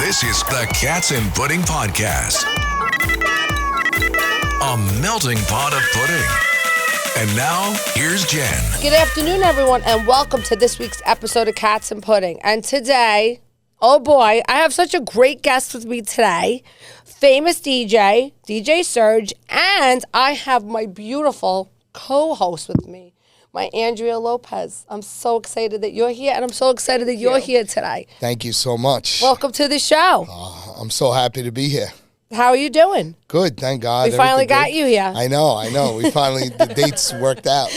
This is the Cats and Pudding Podcast. A melting pot of pudding. And now, here's Jen. Good afternoon, everyone, and welcome to this week's episode of Cats and Pudding. And today, oh boy, I have such a great guest with me today. Famous DJ, DJ Serg, and I have my beautiful co-host with me, my Andrea Lopez. I'm so excited that you're here, and I'm so excited that you're here today. Thank you so much. Welcome to the show. I'm so happy to be here. How are you doing? Good, thank God. We finally got good. you here. I know. We finally, the dates worked out.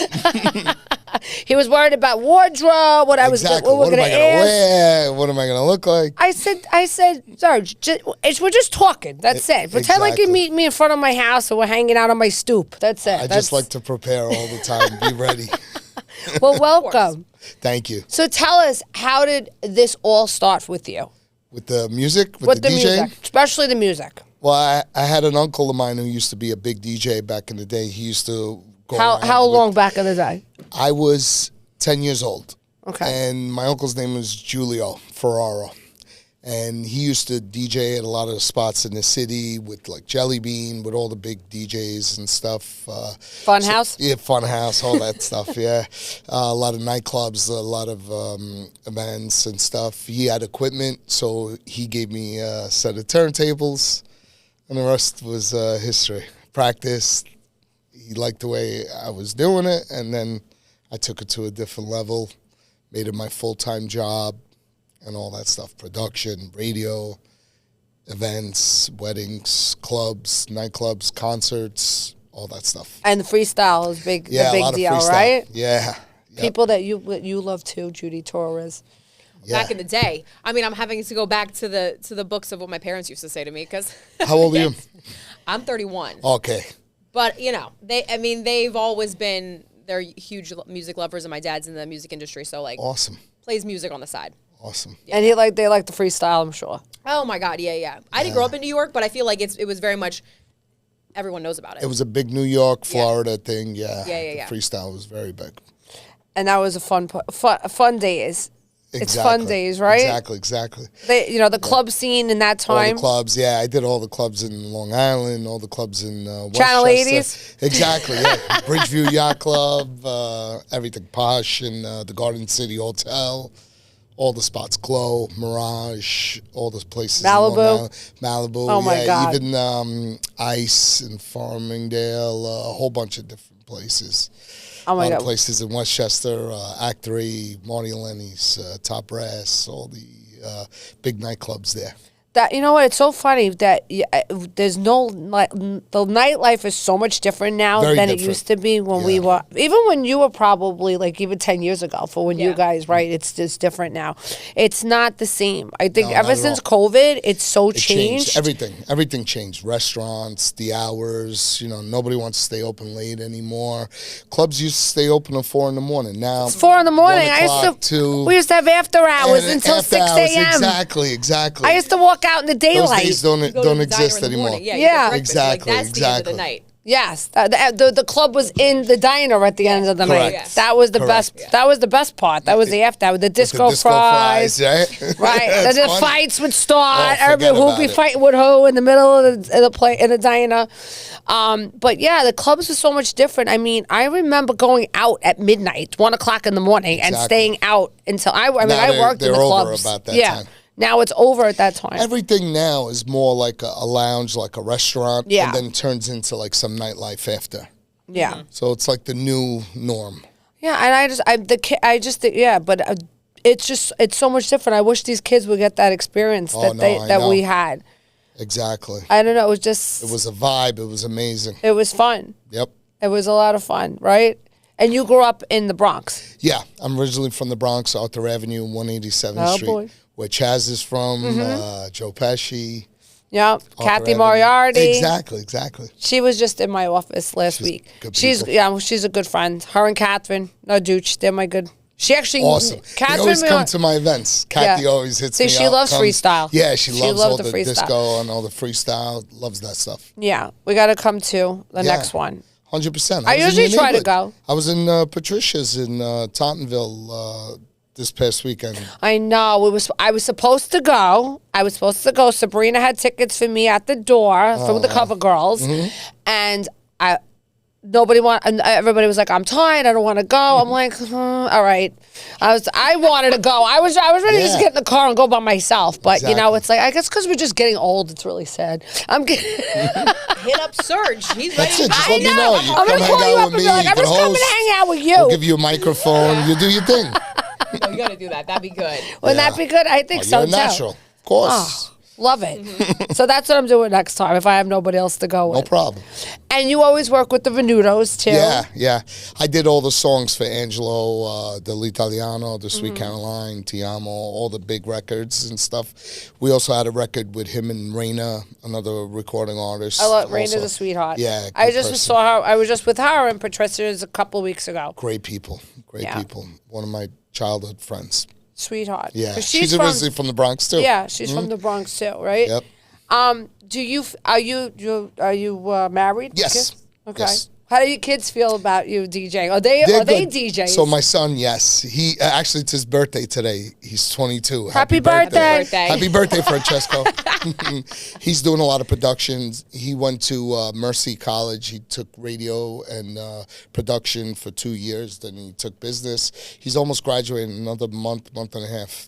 He was worried about wardrobe, what Exactly. what we're What am going I to going to ask. wear? What am I going to look like? I said, Serg, we're just talking. That's it. Pretend like you meet me in front of my house and we're hanging out on my stoop. That's it. I just like to prepare all the time, be ready. Well, welcome. Thank you. So tell us, how did this all start with you? With the music? With the DJ? music, especially the music. Well, I had an uncle of mine who used to be a big DJ back in the day. He used to go How long back in the day? I was 10 years old. Okay. And my uncle's name was Giulio Ferraro. And he used to DJ at a lot of the spots in the city with like Jelly Bean, with all the big DJs and stuff. Funhouse? Yeah, Funhouse, all that stuff, yeah. A lot of nightclubs, a lot of events and stuff. He had equipment, so he gave me a set of turntables, and the rest was history. Practiced. He liked the way I was doing it, and then I took it to a different level, made it my full-time job, and all that stuff. Production, radio, events, weddings, clubs, nightclubs, concerts, all that stuff. And the freestyle is big, Yeah, the a big lot deal, of freestyle. right? Yeah. Yep. People that you love too, Judy Torres. Yeah. Back in the day. I mean, I'm having to go back to the books of what my parents used to say to me because How old are you? I'm 31. Okay. But, they've always been, they're huge music lovers, and my dad's in the music industry, so, Awesome. plays music on the side. Awesome. And they like the freestyle, I'm sure. Oh, my God, yeah. I didn't grow up in New York, but I feel like it was very much, everyone knows about it. It was a big New York, Florida thing, yeah. Yeah. The freestyle was very big. And that was a fun days. It's fun days, right? Exactly. The club scene in that All time. the clubs, yeah. I did all the clubs in Long Island, all the clubs in Channel Westchester. 80s? Exactly, yeah. Bridgeview Yacht Club, everything posh, and the Garden City Hotel, all the spots, Glow, Mirage, all those places. Malibu? In Long Island. Malibu, Oh, my God. Even Ice and Farmingdale, a whole bunch of different places. Oh, my A lot God. of places in Westchester, Act 3, Marty Lenny's, Top Brass, all the big nightclubs there. That, you know what? It's so funny that there's no the nightlife is so much different now Very than different. it used to be when we Yeah. were. Even when you were probably even 10 years ago. For when you Yeah. guys, right? It's just different now. It's not the same. I think No, ever not at since all. COVID, it's so It changed. Everything changed. Restaurants, the hours. Nobody wants to stay open late anymore. Clubs used to stay open at 4 in the morning. Now It's 4 in the morning. 1 o'clock We used to have after hours and until after 6 hours, a.m. Exactly. I used to walk out in the Those daylight. days You go to don't the diner exist in the anymore. morning. Yeah, Yeah. you get breakfast. Exactly, That's the end of the exactly. night. Yes, the club was in the diner at the end of the night. Correct. That was the Correct. best. That was the best part. That was the after hour. The With disco, the disco fries. right? Right, That's then the funny. fights would start. Oh, forget Everybody who'd about be it. fighting with who in the middle of the play in the diner. But yeah, the clubs were so much different. I mean, I remember going out at midnight, 1 o'clock in the morning, and Exactly. staying out until I Now worked in they're the over clubs. about that yeah, time. now it's over at that time. Everything now is more like a lounge, like a restaurant, Yeah. and then turns into like some nightlife after. yeah, So it's like the new norm. yeah, and but. It's so much different. I wish these kids would get that experience I that we know. had. Exactly. I don't know. It was just. It was a vibe. It was amazing. It was fun. Yep. It was a lot of fun, right? And you grew up in the Bronx. Yeah, I'm originally from the Bronx, Arthur Avenue, 187th Oh, Street, boy. where Chaz is from, Joe Pesci. Yeah, Arthur Kathy Avenue. Moriarty. Exactly. She was just in my office last week. good She's people. she's a good friend. Her and Catherine, no douche, they're my good. She actually Awesome. Catherine They always come to my events. Kathy always hits See, me she up, loves comes- freestyle. Yeah, she loves loves all the the freestyle. disco and all the freestyle. Loves that stuff. Yeah, we got to come to the next one. 100%. I was in usually your try to neighborhood. go. I was in Patricia's in Tottenville this past weekend. I know. I was supposed to go. Sabrina had tickets for me at the door through the Cover Girls, and everybody was like, I'm tired, I don't want to go. I'm like, all right. I wanted to go. I was ready to just get in the car and go by myself. But you know, it's like, I guess because we're just getting old, it's really sad. I'm getting hit up Serg. He's ready. That's it. Just I let me know. know. You I'm come gonna call hang you out up with and me. be like, You I'm can just coming to host. hang out with you. We'll give you a microphone. You do your thing. No, you got to do that. That'd be good. Wouldn't that be good? I think so You're a too. natural. Of course. Love it. So that's what I'm doing next time if I have nobody else to go with. No problem. And you always work with the Venutos too. Yeah. I did all the songs for Angelo, Dell'Italiano, The Sweet Caroline, Ti Amo, all the big records and stuff. We also had a record with him and Raina, another recording artist. I love Raina's a sweetheart. Yeah, I good just person. saw her. I was just with her and Patricia's a couple of weeks ago. Great people. Yeah. One of my childhood friends. Sweetheart. Yeah. 'Cause She's originally from the Bronx, too. Yeah, she's from the Bronx too, right? Yep. Are you married? Yes. Okay. Yes. How do your kids feel about you DJing? Are they They're they good. DJs? So my son, yes. He actually, it's his birthday today. He's 22. Happy birthday. Happy birthday, Francesco. He's doing a lot of productions. He went to Mercy College. He took radio and production for 2 years. Then he took business. He's almost graduating in another month and a half.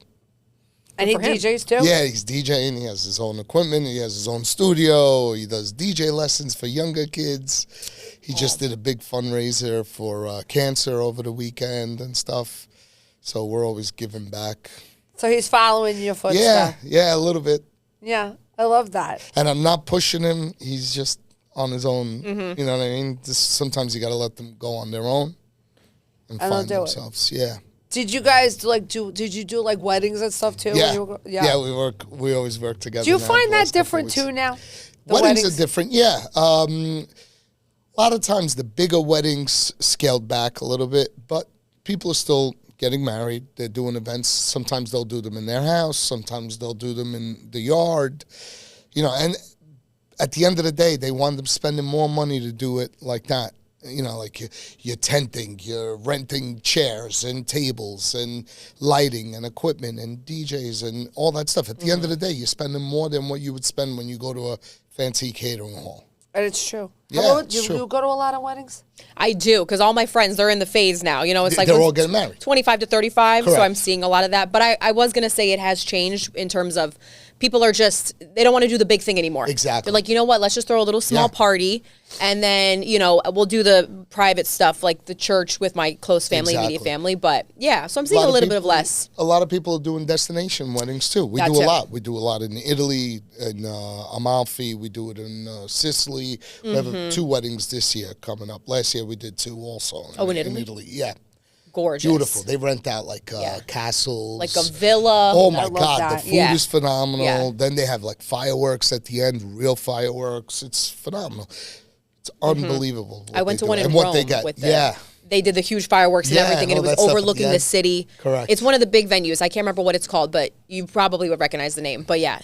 And he for him. DJs too? Yeah, he's DJing. He has his own equipment. He has his own studio. He does DJ lessons for younger kids. He just did a big fundraiser for cancer over the weekend and stuff. So we're always giving back. So he's following your footsteps. Yeah, a little bit. Yeah, I love that. And I'm not pushing him. He's just on his own. You know what I mean? Sometimes you got to let them go on their own and And find they'll do it. themselves. Yeah. Did you guys did you do like weddings and stuff too? Yeah. When Yeah, we always work together. Do you now find the that last couple different weeks. too now? The Weddings are different, yeah. A lot of times the bigger weddings scaled back a little bit, but people are still getting married. They're doing events. Sometimes they'll do them in their house. Sometimes they'll do them in the yard. You know, and at the end of the day, they wind up spending more money to do it like that. You know, like you're tenting, you're renting chairs and tables and lighting and equipment and DJs and all that stuff. At the end of the day, you're spending more than what you would spend when you go to a fancy catering hall. And it's true. Yeah, Do it's true. you go to a lot of weddings? I do, because all my friends, they're in the phase now. You know, it's like They're all getting married. 25 to 35, so Correct. I'm seeing a lot of that. But I was going to say it has changed in terms of people are just, they don't want to do the big thing anymore. Exactly. They're like, you know what, let's just throw a little small Yeah. party, and then, you know, we'll do the private stuff, like the church with my close family, immediate Exactly. family. But yeah, so I'm seeing a little bit of less. A lot of people are doing destination weddings too. We That do a too. lot. We do a lot in Italy, in Amalfi. We do it in Sicily. We have 2 weddings this year coming up. Last year we did 2 also. In Italy? Yeah. Gorgeous. Beautiful. They rent out like Yeah. castles. Like a villa. Oh my love God, that. the food Yeah. is phenomenal. Yeah. Then they have like fireworks at the end, real fireworks. It's phenomenal. It's unbelievable. what I went they to do one in and Rome what they get. with the, Yeah. They did the huge fireworks and Yeah, everything, and and it all was that stuff at overlooking the the end. city. Correct. It's one of the big venues. I can't remember what it's called, but you probably would recognize the name. But yeah,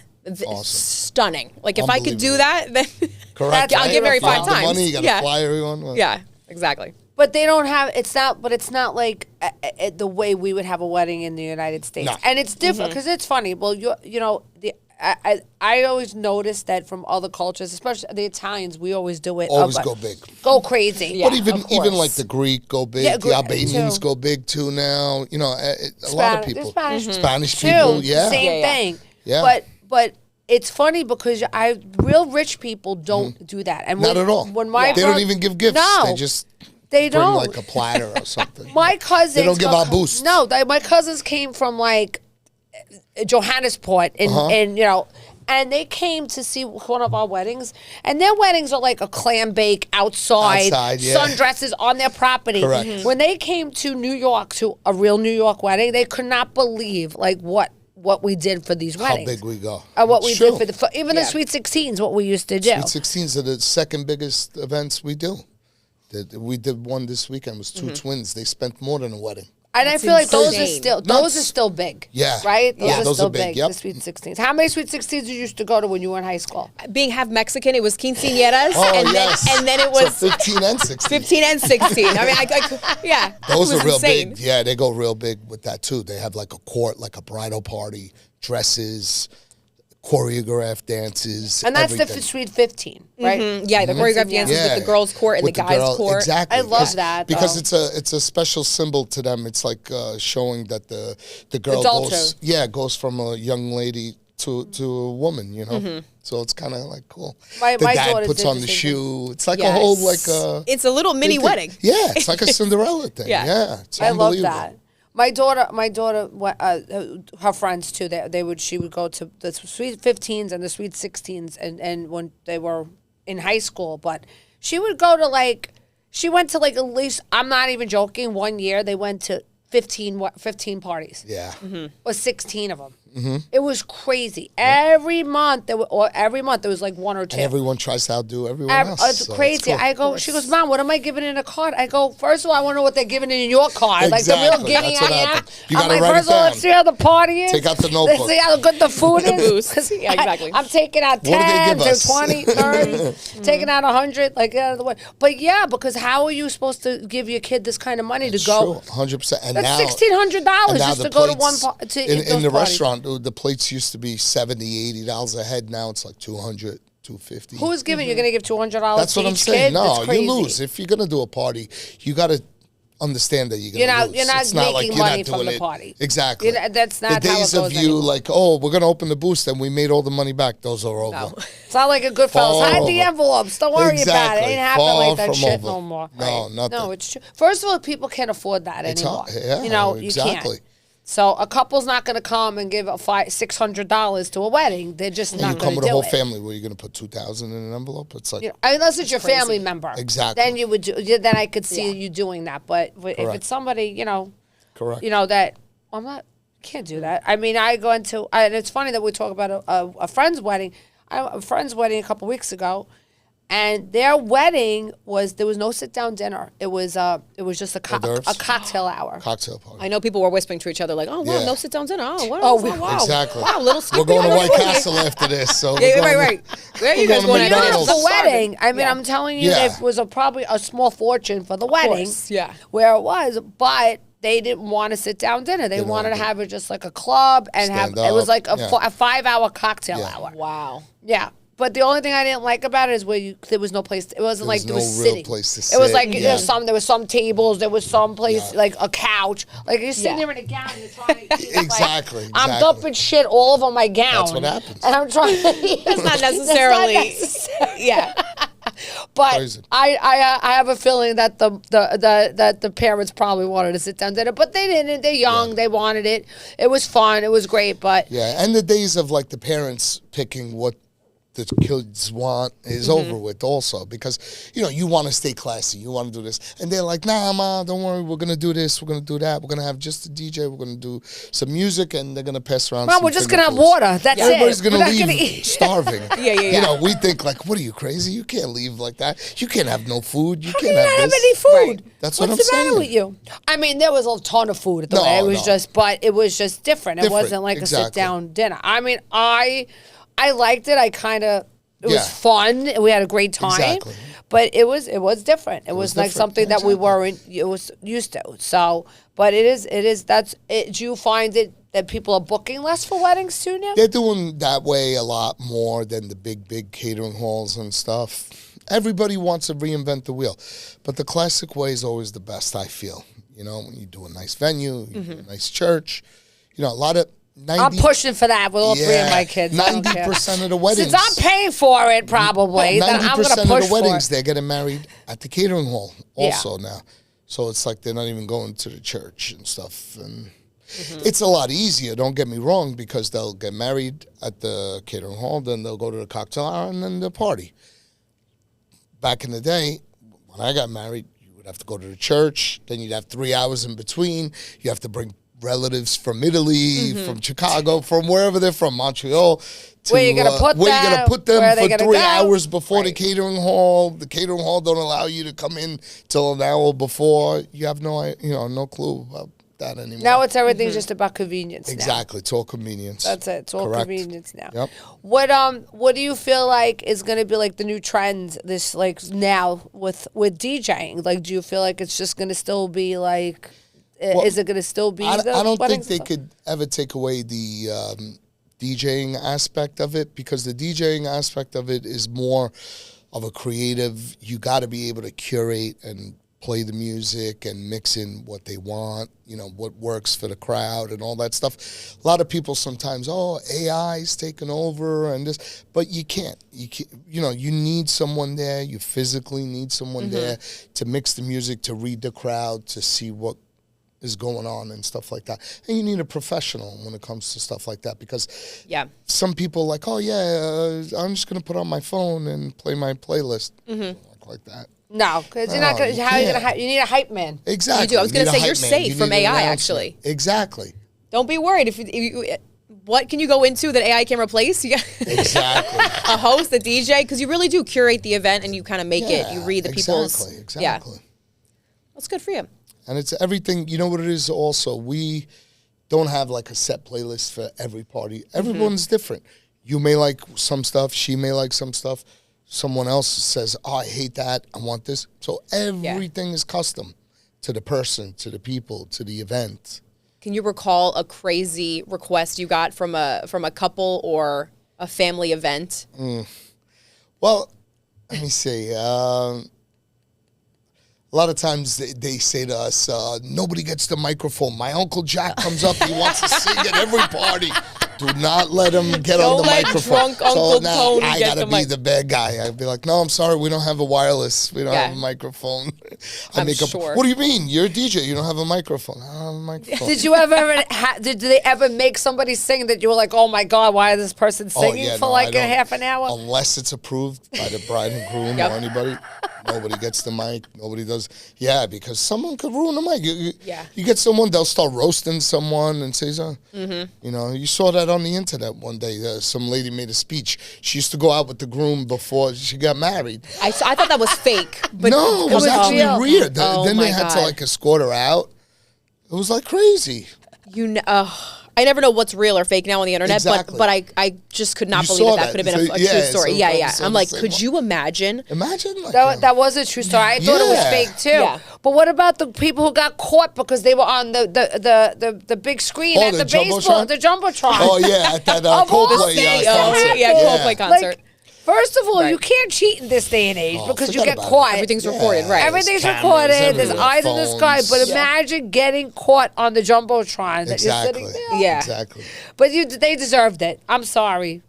Awesome. stunning. Like if I could do Unbelievable. that, then Correct. I'll get married You 5 have the times. money, you got to Yeah. fly everyone. Yeah, exactly. But they don't have. It's not. But it's not like the way we would have a wedding in the United States. No. And it's different because it's funny. Well, you know the. I always notice that from other cultures, especially the Italians, we always do it. Always go big. Go crazy. Yeah. But even of course. like the Greek go big, Yeah, the Albanians too. go big too now. You know, a lot of people. Spanish, Spanish too. people, yeah. Same Yeah, yeah. thing. Yeah. But it's funny because real rich people don't do that. And Not when, at all. When my They don't even give gifts. No, They just they bring don't. like a platter or something. My cousins. They don't give out boosts. No, my cousins came from like Johannesburg, and you know, and they came to see one of our weddings, and their weddings are like a clam bake outside, Yeah. sundresses on their property. Correct. Mhm. When they came to New York to a real New York wedding, they could not believe like what we did for these How weddings. big we go. What It's we true. did for even the Yeah. Sweet 16s, what we used to do. Sweet 16s are the second biggest events we do. We did one this weekend. It was 2 twins. They spent more than a wedding. And That's I feel like insane. those are still big. Yeah. Right? Yeah, those still are big, yep. The Sweet 16s. How many Sweet 16s did you used to go to when you were in high school? Being half Mexican, it was quinceañeras, Oh, and yes. then it So was 15 and 16. 15 and 16. I mean, yeah. Those it was are real insane. big. Yeah, they go real big with that too. They have like a court, like a bridal party, dresses, choreographed dances. And that's everything. the Sweet 15, right? Yeah, the choreographed dances Yeah. with the girls' court and With the guys' girl- court. Exactly. I love that, because though. it's a special symbol to them. It's like showing that the girl Adulthood. goes from a young lady to a woman. You know, Mm-hmm. so it's kind of like cool. My the dad daughters puts did on the the same shoe. It's like a Yes. whole like It's a little mini thing. wedding. Yeah, it's like a Cinderella thing. Yeah. It's I love unbelievable. that. My daughter, her friends too. She would go to the Sweet 15s and the Sweet 16s, and when they were in high school. But she would go to she went to at least. I'm not even joking. One year they went to 15 parties. Yeah. Or 16 of them. It was crazy. Every month there was like one or two. And everyone tries to outdo everyone else. It's so crazy. cool. I go. She goes, Mom, what am I giving in a card? I go. First of all, I want to know what they're giving in your card. Like the real Exactly. guinea That's what I am. happens. You I'm gotta like, write first it of all, down. let's see how the party is. Take out the Let's notebook. see how good the food is. boost. Yeah, exactly. I'm taking out What do they 10 give to us? 20, 30, taking out 100, like out of the way. But yeah, because how are you supposed to give your kid this kind of money to go? True, 100%. And That's now $1,600 and now just the to go to plates one to in eat those the parties. restaurant. The plates used to be $70, $80 a head. Now it's like $200, $250. Who's giving? You're going to give $200 That's to what I'm each saying. kid? No, That's crazy. you lose. If you're gonna do a party, you got to understand that you're gonna lose. You're not It's making like you're money not from doing the it. party. Exactly. That's not the how it days goes of you anymore. like, oh, we're gonna open the booth and we made all the money back. Those are over. It's not like a good fellas. Far Hide the over. envelopes. Don't worry about it. Exactly. It ain't happening Far like that from shit over. no more. No, nothing. No, it's true. First of all, people can't afford that It's anymore. hard. Yeah, you know, exactly. you can't. So a couple's not going to come and give $600 to a wedding. They're just And not you going come to with a do whole it. family. Where you gonna put $2,000 in an envelope? It's like Unless it's your family member. Exactly. Then you would do. Then I could see you doing that. But if Correct. it's somebody, correct. that I'm not. Can't do that. I mean, I go into. And it's funny that we talk about a friend's wedding. A friend's wedding a couple weeks ago. And their wedding there was no sit down dinner. It was just a cocktail hour. Cocktail party. I know people were whispering to each other like, "Oh wow, Yeah. no sit down dinner. Oh, what? Oh, wow, Exactly. Wow, little. We're going to White Castle after this. So Yeah, we're going right. Where are you we're guys going going to after McDonald's. this? The wedding. I mean, I'm telling you, Yeah. there was probably a small fortune for the wedding. course, yeah. Where it was, but they didn't want to sit down dinner. They wanted to have it just like a club and Stand it was up, like a yeah. 5-hour cocktail Yeah. hour. Wow. Yeah. But the only thing I didn't like about it is there was no place. It wasn't like there was was no real sitting. place to It was sit. like Yeah. there was some tables. There was some place Yeah. like a couch. Like you're sitting Yeah. there in a gown. You're trying to eat, Exactly, I'm exactly. dumping shit all over my gown. That's what happens. And I'm trying. That's not necessarily. Yeah. But Crazy. I have a feeling that the parents probably wanted to sit down dinner, but they didn't. They're young. They wanted it. It was fun. It was great. But Yeah, and the days of like the parents picking what the kids want is over with also because you want to stay classy, you want to do this, and they're like, nah, ma, don't worry, we're gonna do this, we're gonna do that, we're gonna have just a DJ, we're gonna do some music, and they're gonna pass around. Mom, some we're just finger gonna have foods. water. That's it. Everybody's We're gonna not leave gonna eat. starving. Yeah. We think like, what are you crazy? You can't leave like that. You can't have no food. You How can't can you not have this. any food? Right. That's what What's I'm the matter saying. with you? I mean, there was a ton of food at the No, wedding. It was no. but it was just different. It Different, wasn't like a exactly. sit down dinner. I mean, I liked it. It was Yeah. fun. We had a great time. Exactly. But it was different. It was like different. something that we Exactly. weren't used to. So, but it is that's it. Do you find it that people are booking less for weddings too now? They're doing that way a lot more than the big catering halls and stuff. Everybody wants to reinvent the wheel, but the classic way is always the best, I feel. When you do a nice venue, you do a nice church, a lot of 90, I'm pushing for that with all three of my kids. I don't care. 90% of the weddings. Since I'm paying for it, probably, then I'm going to 90% push of the weddings, for it. they're getting married at the catering hall also now. So it's like they're not even going to the church and stuff. And it's a lot easier, don't get me wrong, because they'll get married at the catering hall, then they'll go to the cocktail hour, and then they'll party. Back in the day, when I got married, you would have to go to the church, then you'd have 3 hours in between. You have to bring relatives from Italy, from Chicago, from wherever they're from, Montreal. To, Where you gonna put where you them? gonna put them Where are they for gonna 3 go? hours before the Right. catering hall. The catering hall don't allow you to come in till an hour before. You have no clue about that anymore. Now it's everything's just about convenience. Exactly. It's all convenience. That's it. It's all Correct. convenience now. Yep. What do you feel like is going to be like the new trend this like now with DJing? Like, do you feel like it's just going to still be like? Is it going to still be? I don't think they stuff? could ever take away the DJing aspect of it, because the DJing aspect of it is more of a creative. You got to be able to curate and play the music and mix in what they want, what works for the crowd and all that stuff. A lot of people sometimes, AI's taking over and this, but you can't. You need someone there. You physically need someone there to mix the music, to read the crowd, to see what is going on and stuff like that. And you need a professional when it comes to stuff like that, because some people like, I'm just going to put on my phone and play my playlist. Like that. No, because you're not going to. How are you going to? You need a hype man. Exactly. You do. I was going to say you're safe from AI. Actually, exactly. Don't be worried. If you, what can you go into that AI can replace? You got exactly a host, a DJ, because you really do curate the event and you kind of make it. You read the people's. Exactly. That's good for you. And it's everything. You know what it is. Also, we don't have like a set playlist for every party. Everyone's different. You may like some stuff. She may like some stuff. Someone else says, I hate that, I want this. So everything is custom to the person, to the people, to the event. Can you recall a crazy request you got from a couple or a family event? Well, let me see. A lot of times they say to us, nobody gets the microphone. My Uncle Jack comes up, he wants to sing at every party. Do not let him get on the microphone. Drunk Uncle Tony I get gotta be the bad guy. I'd be like, no, I'm sorry, we don't have a wireless. We don't have a microphone. I'm sure. What do you mean? You're a DJ. You don't have a microphone. I don't have a microphone. Did you ever? Did they ever make somebody sing that you were like, oh my god, why is this person singing for like a half an hour? Unless it's approved by the bride and groom or anybody. Nobody gets the mic. Nobody does. Yeah, because someone could ruin the mic. You get someone, they'll start roasting someone and say, you saw that on the internet one day. Some lady made a speech. She used to go out with the groom before she got married. I thought that was fake. But no, it was actually real. Then they had God. to escort her out. It was like crazy. I never know what's real or fake now on the internet, Exactly. but I just could not believe that could have been a true story. So I'm like, could you imagine? Imagine like That was a true story. I thought it was fake too. Yeah. But what about the people who got caught because they were on the big screen at the baseball, the jumbotron? Oh yeah, at that Of all Coldplay things concert. Coldplay concert. Like, first of all, Right. you can't cheat in this day and age because you forget get about caught. Everything's recorded, right? Everything's Cameras recorded. There's everywhere, eyes in the sky. phones. But imagine getting caught on the jumbotron that you're Exactly. sitting there. Yeah. Exactly. But they deserved it. I'm sorry.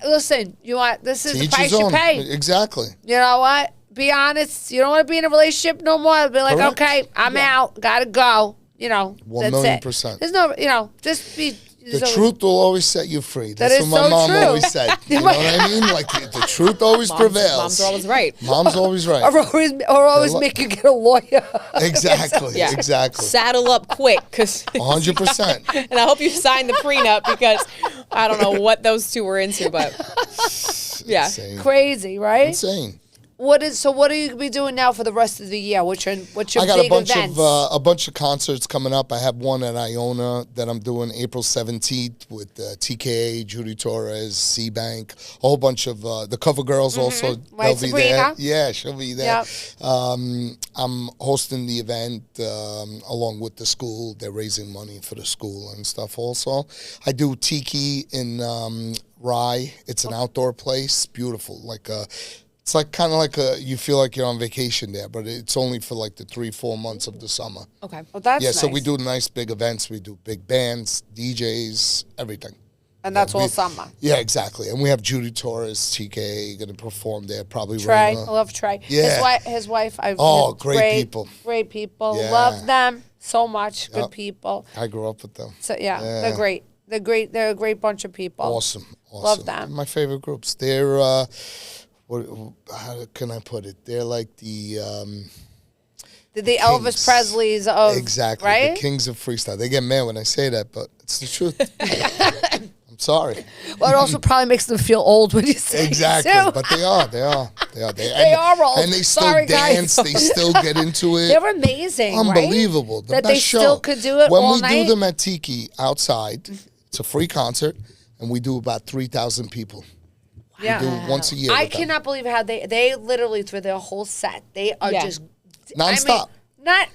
Listen, this is the Each price his you own. pay. Exactly. You know what? Be honest. You don't want to be in a relationship no more. Be like, Correct. okay, I'm out. Gotta go. That's 1,000,000%. There's no, just be. The truth will always set you free. That That's is what my so mom true. always said. You know what I mean? Like the truth always prevails. Moms are always right. Mom's always right. Or always make you get a lawyer. Exactly. Yeah. Exactly. Saddle up quick, 100%. and I hope you sign the prenup because I don't know what those two were into, but yeah. Insane. Crazy, right? Insane. What are you gonna be doing now for the rest of the year? What's your I got big events? a bunch of concerts coming up. I have one at Iona that I'm doing April 17th with TKA, Judy Torres, C-Bank, a whole bunch of the cover girls also. Right, They'll be Sabrina. there. Yeah, she'll be there. Yep. I'm hosting the event along with the school. They're raising money for the school and stuff also. I do Tiki in Rye. It's an outdoor place. Beautiful. It's like kind of like you feel like you're on vacation there, but it's only for like the 3-4 months of the summer. Okay. Well, that's Yeah, nice. so we do nice big events. We do big bands, DJs, everything. And that's all summer. Yeah, exactly. And we have Judy Torres, TK, going to perform there. Probably Trey, I Rona. love Trey. Yeah. His wife. Great people. Great people. Yeah. Love them so much. Good Yep. people. I grew up with them. So they're great. They're great. They're a great bunch of people. Awesome. Love them. My favorite groups. They're, how can I put it? They're like the Elvis Kings. Presleys of exactly right. the kings of freestyle. They get mad when I say that, but it's the truth. I'm I'm sorry. But it also probably makes them feel old when you say it, Exactly, too. but they are. They are old. and they still Sorry, guys. dance. They still get into it. They're amazing, Unbelievable. right? The That best they show. still could do it when all we night. do them at Tiki outside, it's a free concert, and we do about 3,000 people. Yeah. We do it once a year. I with them. cannot believe how they literally through their whole set they are Yeah. just Nonstop.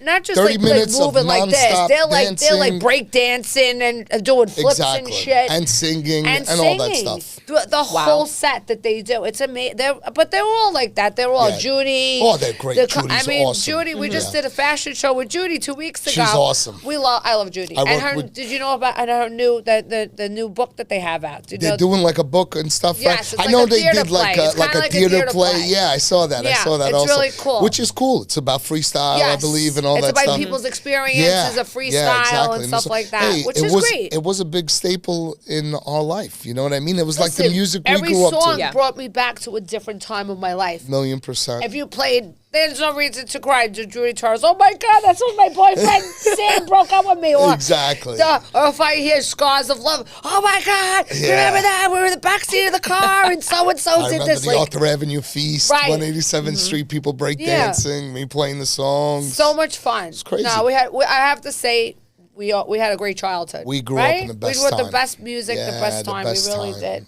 Not just 30 like minutes of moving like this. nonstop They're like dancing. break dancing and doing flips and Exactly. shit And singing and all singing. that stuff. The whole set that they do, it's amazing. But they're all like that. They're all Yeah. Judy. Oh, they're great. Judy's awesome. Judy. We just Yeah. did a fashion show with Judy 2 weeks ago. She's awesome. I love Judy. I And work her. with- Did you know about her new the new book that they have out? Did you They're know? doing like a book and stuff. Yes, right? it's I like know a they theater did like play. a It's kinda like a theater theater play. play. Yeah, I saw that. Yeah, I saw that it's also. really cool. Which is cool. It's about freestyle, I Yes. believe, and all it's that about stuff. people's experiences of freestyle and stuff like that, Hey, which it is was, great. It was a big staple in our life. You know what I mean? It was like the Listen, music we every grew up song to. brought me back to a different time of my life. 1,000,000%. If you played There's No Reason to Cry to Judy Charles, oh my God, that's when my boyfriend Sam broke up with me. Or, Exactly. Or if I hear Scars of Love, oh my God, remember that? We were in the backseat of the car and so I did remember this. the Like, Arthur Avenue Feast, Right. 187th Street, people break Yeah. dancing, me playing the songs. so much fun. It's crazy. No, I have to say, we had a great childhood. We grew up right? in the best We grew up time. the best music, the Yeah, best the time. best We really time. did.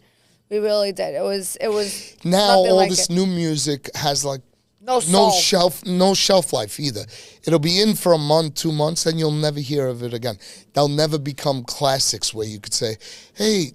We really did. It was Now nothing all like this it. new music has like No soul. no shelf life either. It'll be in for a month, 2 months, and you'll never hear of it again. They'll never become classics where you could say, "Hey,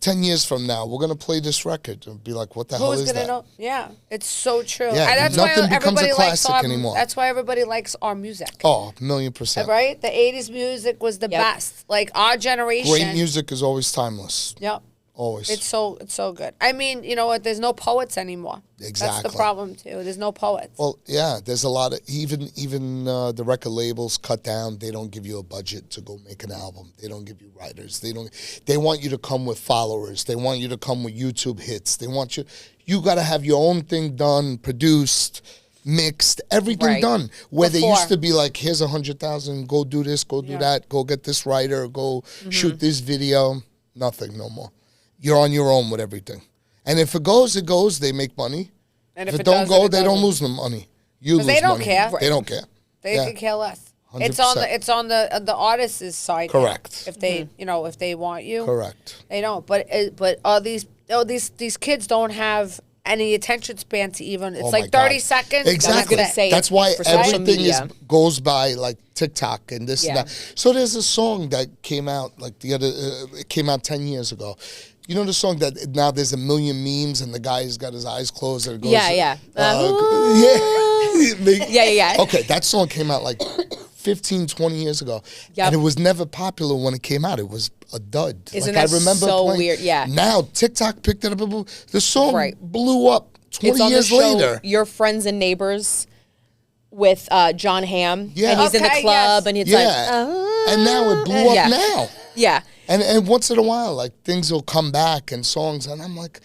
10 years from now, we're gonna play this record," and be like, "What the hell Who's is gonna that?" know? Yeah, it's so true. Yeah, and that's nothing why becomes a everybody likes classic anymore. That's why everybody likes our music. Oh, 1,000,000%. Right? The 80s music was the Yep. best. Like our generation. Great music is always timeless. Yep. Always. It's so good. I mean, you know what? There's no poets anymore. That's Exactly. the problem too. There's no poets. Well, yeah, there's a lot of even the record labels cut down. They don't give you a budget to go make an album. They don't give you writers. They want you to come with followers. They want you to come with YouTube hits. They want you got to have your own thing done, produced, mixed, everything Right. done. Where they Before. used to be like, here's 100,000, go do this, go do that, go get this writer, go shoot this video. Nothing, no more. You're on your own with everything. And if it goes, it goes. They make money. And If it don't doesn't, go, it they don't doesn't. lose the money. You lose they don't money. care. They don't care. They Yeah. could care less. 100%. It's on the artist's side. now. Correct. If they if they want you, Correct. they don't. But all these kids don't have any attention span to even. It's Oh like my God. 30 seconds. Exactly. That's it. say That's why for social everything media. goes by like TikTok and this Yeah. and that. So there's a song that came out like it came out 10 years ago. You know the song that now there's a million memes and the guy's got his eyes closed and it goes, Yeah. yeah. Okay, that song came out like 15, 20 years ago. Yep. And it was never popular when it came out. It was a dud. Isn't like, that I remember so playing, weird? Yeah. Now TikTok picked it up. The song Right. blew up 20 It's on years the show later. Your Friends and Neighbors with John Hamm. Yeah. And he's in the Okay, club yes. and it's Yeah. like, And now it blew up Yeah. now. yeah. And once in a while, like things will come back and songs, and I'm like,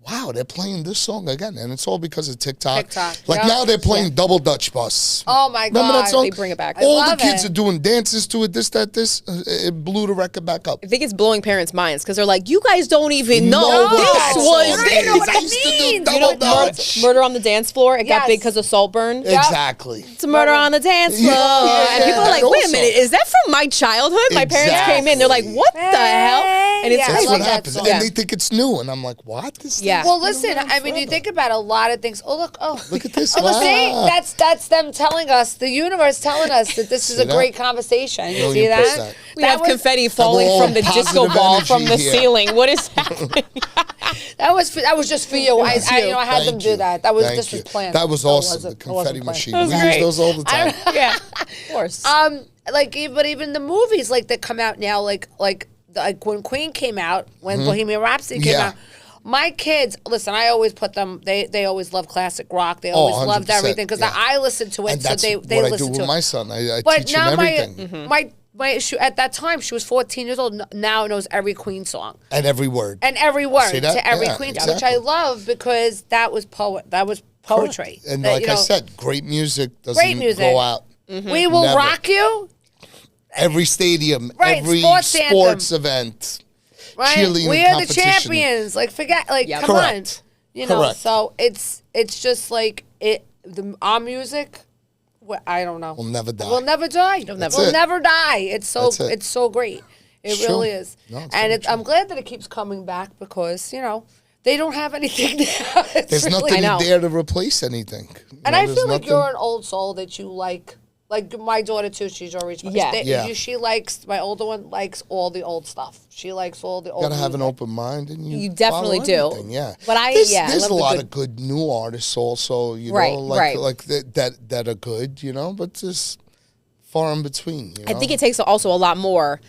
wow, they're playing this song again, and it's all because of TikTok. TikTok, Like yeah. now they're playing Double Dutch Bus. Oh my God. Remember that song? They bring it back. I All the love kids it. are doing dances to it. This, that, this. It blew the record back up. I think it's blowing parents' minds because they're like, you guys don't even know No, this that was. song I know what is. it I used to do means. You Double know, Dutch. murder on the dance floor. It Yes. got big because of Saltburn. Exactly. It's a murder on the dance floor. Yeah, and people are like, that wait a also. minute, is that from my childhood? My parents Exactly. came in, they're like, what the hell? And it's Yeah, I That's love what that happens. song. And they think it's new, and I'm like, what? This Yeah. thing's Well, been listen. around I mean, you forever. think about a lot of things. Oh, look. Oh, Look at this. Oh, see, Wow. that's them telling us, the universe telling us that this is See a that? great conversation. You see 1,000,000%. that? We That have was- confetti falling all from the disco positive ball energy from the here. ceiling. What is happening? That was just for you. I had them Thank do you. that. That was Thank this you. was planned. That was No, it awesome. wasn't- The it wasn't confetti planned. machine. That was We great. use those all the time. Yeah, of course. But even the movies like that come out now, like when Queen came out, when Bohemian Rhapsody came Mm-hmm. Yeah. out. My kids, listen. I always put them. They always love classic rock. They always loved 100%, everything because yeah. I listened to it. And so that's they what I do listen with to it. my son. I But teach him now everything. my at that time she was 14 years old. Now knows every Queen song And every word. and every word See that? to every Yeah, Queen song, exactly. which I love because that was poetry. And That, like you I know, said, great music doesn't Great music. go out. we will Never. rock you. Every stadium, Right, every sports sports anthem. event. Right? cheerleading We are the competition. champions. Like forget. Like Yep. come Correct. on. You know. Correct. So it's just like our music. I don't know. We'll never die. We'll never die. That's We'll it. never die. It's so That's it. it's so great. It It's really true. is. No, it's And very true. I'm glad that it keeps coming back because they don't have anything now. It's There's really- nothing I know. there to replace anything. And You know, I there's feel like nothing- you're an old soul that you like. Like my daughter too. She's always Yeah. Yeah. She likes my older one likes all the old stuff. She likes all the old. gotta have an music. open mind, and you definitely follow do. everything, Yeah, But I there's love a the lot good- of good new artists also. You Right, know, like right. like that are good. You know, but just far in between. You know? I think it takes also a lot more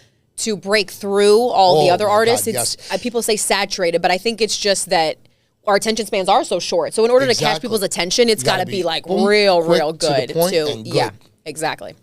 to break through all the Oh, other my artists. God, It's yes. people say saturated, but I think it's just that our attention spans are so short. So in order to catch Exactly. people's attention, it's You got gotta to be be like boom, real quick, real to the good point, too. and good. Yeah, exactly.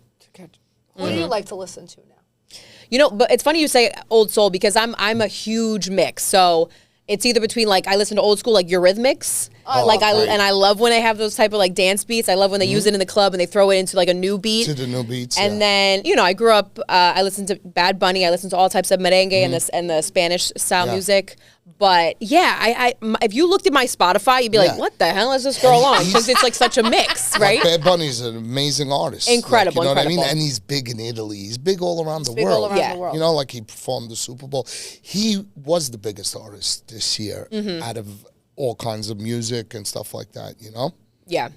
Who do you like to listen to now? You know, but it's funny you say old soul because I'm a huge mix. So it's either between like I listen to old school like Eurythmics, like love that. and I love when I have those type of like dance beats. I love when they use it in the club and they throw it into like a new beat. to the new beats. And yeah. then I grew up. I listened to Bad Bunny. I listened to all types of merengue and the Spanish style Yeah. music. But yeah, if you looked at my Spotify, you'd be like, Yeah. "What the hell is this girl on?" Because it's like such a mix, right? Bad Bunny's an amazing artist. Incredible, you know what I mean? incredible. And he's big in Italy. He's big all around the big world. all around Yeah. the world. You know, like he performed the Super Bowl. He was the biggest artist this year out of all kinds of music and stuff like that, you know? Yeah.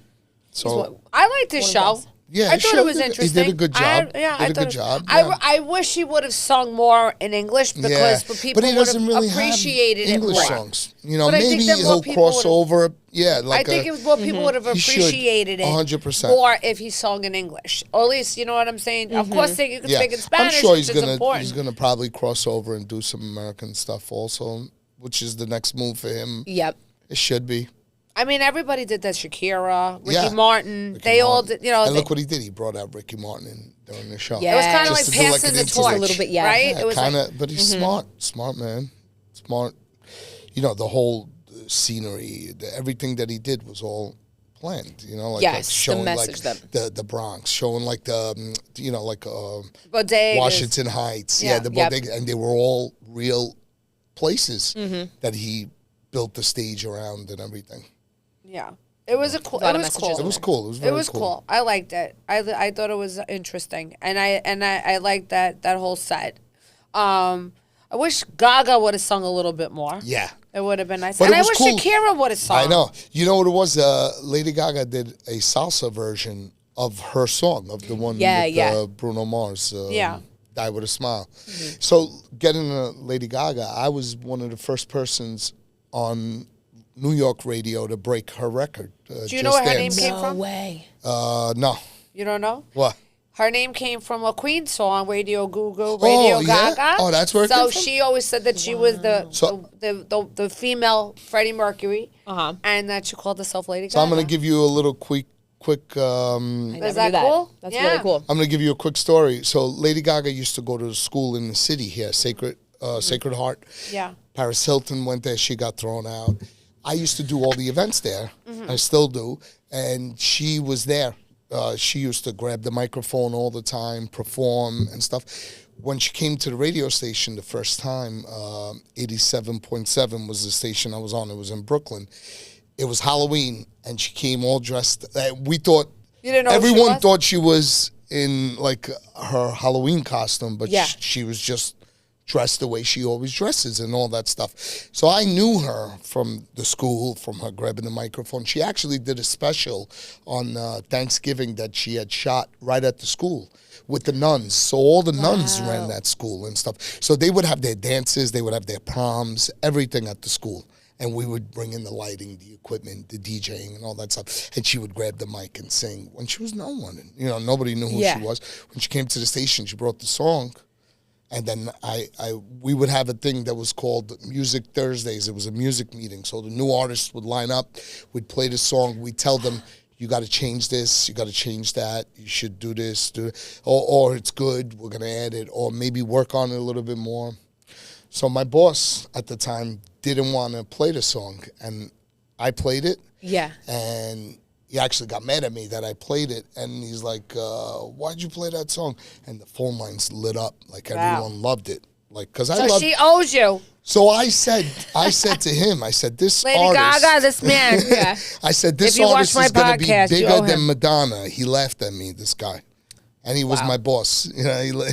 So, I liked his One of show. those. Yeah, I his thought show it was did- he interesting. did a good I job. yeah, Did I a thought good it- job, yeah. I wish he would have sung more in English because yeah. people But he would doesn't have really appreciated have it English more. songs. You know, But I think maybe that more he'll people cross would've- over. Yeah, like I think if more people would have He should, appreciated it 100%. more if he sung in English, or at least you know what I'm saying. Of course, you can yeah. speak in Spanish, I'm sure which he's is gonna important. probably cross over and do some American stuff also, which is the next move for him. Yep. It should be. I mean, everybody did that. Shakira, Ricky Yeah. Martin, Ricky they all Martin. did. You know, and they- look what he did. He brought out Ricky Martin during the show. Yeah. it was kind of Just like to do, like, passing an the interlude. torch, A little bit, yeah. right? Yeah, It was kind of, like, but he's smart man, smart. You know, the whole scenery, everything that he did was all planned. You know, like, Yes, like the showing message like the Bronx, showing like the like bodegas. Washington Heights, Yeah. the Yep. bodega, and they were all real places Mm-hmm. that he built the stage around and everything. Yeah, it was a cool. lot It of was messages cool. in It was cool. It was very It was cool. I liked it. I thought it was interesting, and I liked that whole set. I wish Gaga would have sung a little bit more. Yeah. It would have been nice. But And it I was wish cool. Shakira would have sung. I know. You know what it was? Lady Gaga did a salsa version of her song, of the one Yeah, with yeah. Bruno Mars. Yeah. Die with a Smile. So getting Lady Gaga, I was one of the first persons on New York radio to break her record. Do you know where her name came No from? way. No. You don't know? What? Her name came from a Queen song, Radio Goo Radio yeah? Gaga. Oh, that's where it so came from? she always said that she was So- the female Freddie Mercury, Uh-huh. and that she called herself Lady Gaga. So I'm going to give you a little quick. I Is never that knew that. cool? That's Yeah. really cool. I'm going to give you a quick story. So Lady Gaga used to go to school in the city here, Sacred Heart. Yeah. Paris Hilton went there. She got thrown out. I used to do all the events there. I still do. And she was there. She used to grab the microphone all the time, perform and stuff. When she came to the radio station the first time, 87.7 was the station I was on. It was in Brooklyn. It was Halloween, and she came all dressed. We thought, You didn't know who she everyone was? thought she was in like her Halloween costume, but Yeah. she was just dressed the way she always dresses and all that stuff. So I knew her from the school, from her grabbing the microphone. She actually did a special on Thanksgiving that she had shot right at the school with the nuns. So all the nuns ran that school and stuff. So they would have their dances, they would have their proms, everything at the school. And we would bring in the lighting, the equipment, the DJing, and all that stuff. And she would grab the mic and sing when she was no one. And, you know, nobody knew who Yeah. she was. When she came to the station, she brought the song. And then we would have a thing that was called Music Thursdays. It was a music meeting. So the new artists would line up, we'd play the song, we'd tell them, you got to change this, you got to change that, you should do this, or it's good, we're going to add it, or maybe work on it a little bit more. So my boss at the time didn't want to play the song, and I played it. Yeah. And he actually got mad at me that I played it, and he's like, why'd you play that song? And the phone lines lit up, like Wow. everyone loved it. Like, because I So love. she owes you. So I said to him, I said, this Lady artist. Gaga, this man. Yeah. I said, this If you artist watch is my going to be podcast, you owe bigger him. than Madonna. He laughed at me, this guy. And he was my boss. You know,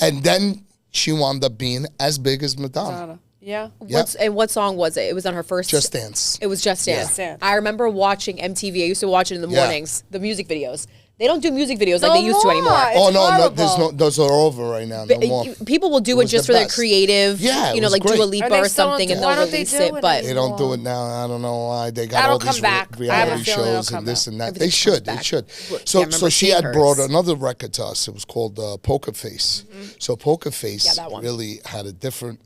and then she wound up being as big as Madonna. Yeah. Yep. What song was it? It was on her first. Just Dance. It was Just Dance. Just Dance. I remember watching MTV. I used to watch it in the Yeah. mornings. The music videos. They don't do music videos No like they used to more. anymore. It's Oh, no, horrible. those are over right now. No more. People will do it was just the for their best. creative, Yeah, it you know, was like great. Dua Are Lipa they or still something, and why they'll don't they release do it. it But They don't do it now. I don't know why. They got That'll all these come back. I have a reality feeling it'll shows come and this back. and that. Everything They should. comes They back. should. Yeah, I So remember she seeing had hers. brought another record to us. It was called Poker Face. So Poker Face Yeah, that one. really had a different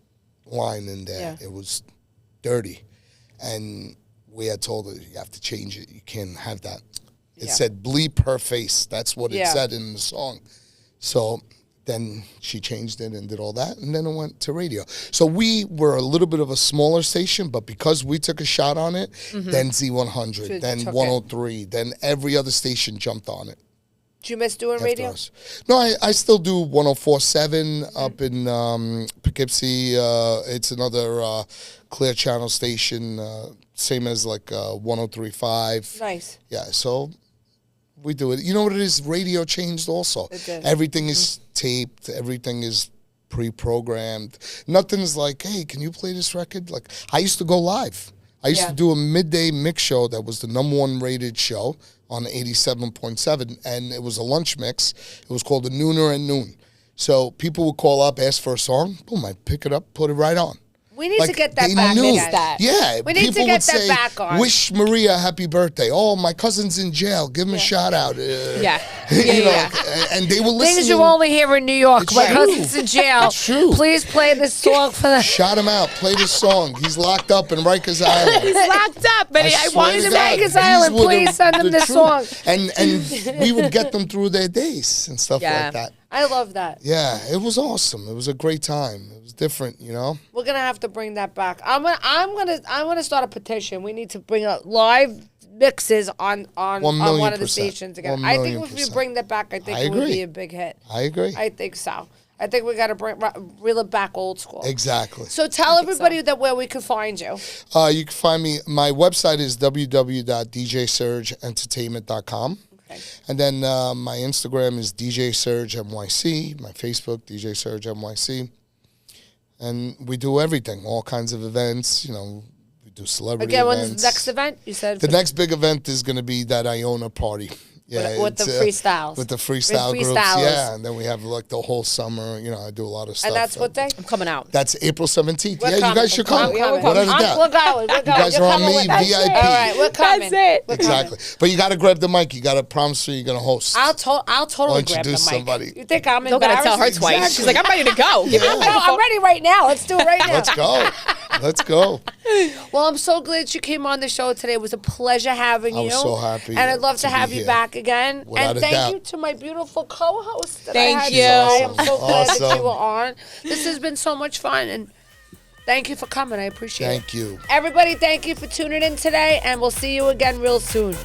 line in there. Yeah. It was dirty. And we had told her, you have to change it. You can't have that. It said bleep her face. That's what it Yeah. said in the song. So then she changed it and did all that, and then it went to radio. So we were a little bit of a smaller station, but because we took a shot on it, then Z100, So then took it. 103, then every other station jumped on it. Do you miss doing after radio? us. No, I still do 104.7 up in Poughkeepsie. It's another clear channel station, same as like 103.5. Nice. Yeah, so we do it. You know what it is? Radio changed also. It did. Everything is taped. Everything is pre-programmed. Nothing's like, hey, can you play this record? Like, I used to go live. I used Yeah. to do a midday mix show that was the #1 rated show on 87.7, and it was a lunch mix. It was called the Nooner at Noon. So people would call up, ask for a song. Boom, I'd pick it up, put it right on. We need to get that they back knew. again. that. Yeah, We need to people get would that say, back on. wish Maria a happy birthday. Oh, my cousin's in jail. Give him a shout out. yeah, You know, yeah. and they were listening. Things you only hear in New York. It's My true. cousin's in jail. It's true. Please play this song for the. Shout him out. Play this song. He's locked up in Rikers Island. He's locked up, but I swear wanted to to God, make Rikers these Island, were please send him the this truth. song. And we would get them through their days and stuff Yeah. like that. I love that. Yeah, it was awesome. It was a great time. It was different, you know. We're gonna have to bring that back. I'm gonna start a petition. We need to bring up live mixes on 1,000,000%. one of the stations again. I think if we 1,000,000%. bring that back, I think I it would agree. be a big hit. I agree. I think so. I think we got to reel it back old school. Exactly. So tell everybody that where we can find you. You can find me. My website is www.djsurgentertainment.com. Okay. And then my Instagram is DJ Serg NYC. My Facebook, DJ Serg NYC. And we do everything, all kinds of events. You know, we do celebrity Again, events. when's the next event? You said The next big event is going to be that Iona party. Yeah, with the it's, freestyles. With the freestyle groups, freestylers. yeah. And then we have like the whole summer. You know, I do a lot of stuff. And that's what day? I'm coming out. That's April 17th. We're Yeah, you coming. guys should come. I'm coming. Without a doubt. We're going. We're going. You guys You're are on coming me, with us. VIP. All right, we're coming. That's it. We're coming. Exactly. But you got to grab the mic. You got to promise me you're going to host. I'll totally Or grab the mic. introduce somebody. You think I'm Don't gotta embarrassed? tell her twice. Exactly. She's like, I'm ready to go. Give me the No, I'm microphone. ready right now. Let's do it right now. Let's go. Let's go. Well, I'm so glad you came on the show today. It was a pleasure having you. I was so happy And I'd love to to be have you here. back again. Without and a thank doubt. you to my beautiful co-host that Thank I had you. today. I'm so Awesome. glad that you Awesome. were on. This has been so much fun, and thank you for coming. I appreciate it. Thank you. Everybody, thank you for tuning in today, and we'll see you again real soon.